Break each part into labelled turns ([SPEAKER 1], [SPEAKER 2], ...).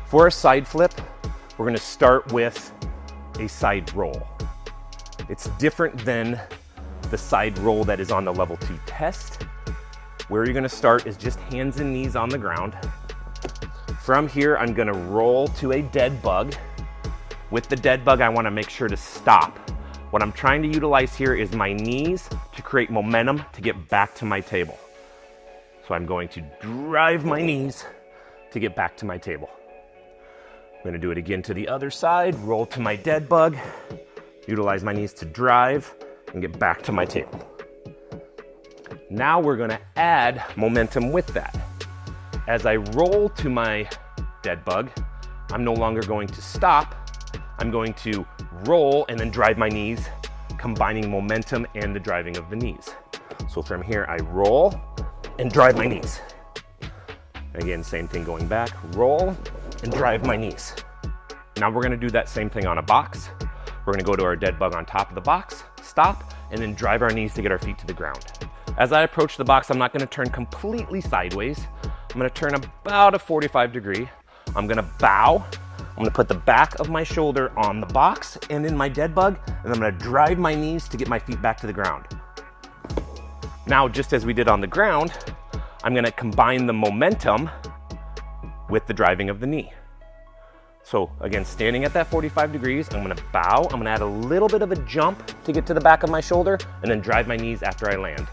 [SPEAKER 1] For a side flip, we're gonna start with a side roll. It's different than the side roll that is on the level 2 test. Where you're gonna start is just hands and knees on the ground. From here, I'm gonna roll to a dead bug. With the dead bug, I wanna make sure to stop. What I'm trying to utilize here is my knees to create momentum to get back to my table. So I'm going to drive my knees to get back to my table. I'm gonna do it again to the other side, roll to my dead bug, utilize my knees to drive and get back to my table. Now we're gonna add momentum with that. As I roll to my dead bug, I'm no longer going to stop. I'm going to roll and then drive my knees, combining momentum and the driving of the knees. So from here, I roll and drive my knees. Again, same thing going back, roll and drive my knees. Now we're gonna do that same thing on a box. We're gonna go to our dead bug on top of the box, stop, and then drive our knees to get our feet to the ground. As I approach the box, I'm not gonna turn completely sideways. I'm gonna turn about a 45 degree. I'm gonna bow. I'm gonna put the back of my shoulder on the box and in my dead bug, and I'm gonna drive my knees to get my feet back to the ground. Now, just as we did on the ground, I'm gonna combine the momentum with the driving of the knee. So again, standing at that 45 degrees, I'm gonna bow, I'm gonna add a little bit of a jump to get to the back of my shoulder, and then drive my knees after I land.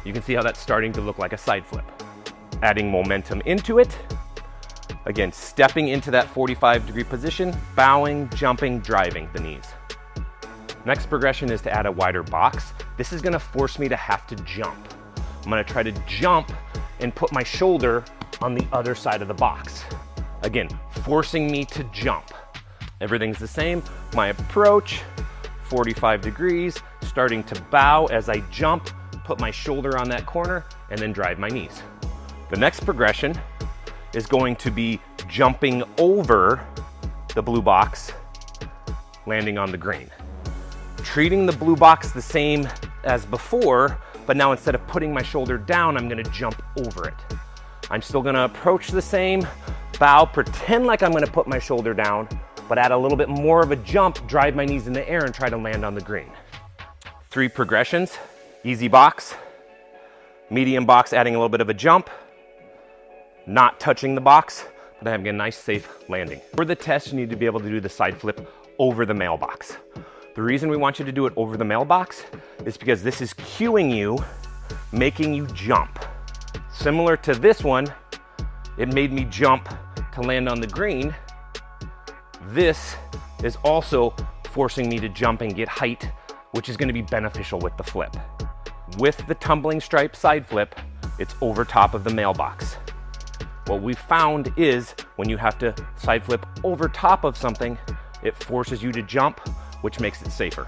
[SPEAKER 1] You can see how that's starting to look like a side flip. Adding momentum into it. Again, stepping into that 45 degree position, bowing, jumping, driving the knees. Next progression is to add a wider box. This is gonna force me to have to jump. I'm gonna try to jump and put my shoulder on the other side of the box. Again, forcing me to jump. Everything's the same. My approach, 45 degrees, starting to bow as I jump, put my shoulder on that corner, and then drive my knees. The next progression is going to be jumping over the blue box, landing on the green. Treating the blue box the same as before, but now instead of putting my shoulder down, I'm gonna jump over it. I'm still gonna approach the same, bow, pretend like I'm gonna put my shoulder down, but add a little bit more of a jump, drive my knees in the air and try to land on the green. 3 progressions, easy box, medium box adding a little bit of a jump, not touching the box, but having a nice safe landing. For the test, you need to be able to do the side flip over the mailbox. The reason we want you to do it over the mailbox is because this is cueing you, making you jump. Similar to this one, it made me jump to land on the green. This is also forcing me to jump and get height, which is gonna be beneficial with the flip. With the tumbling stripe side flip, it's over top of the mailbox. What we found is when you have to side flip over top of something, it forces you to jump, which makes it safer.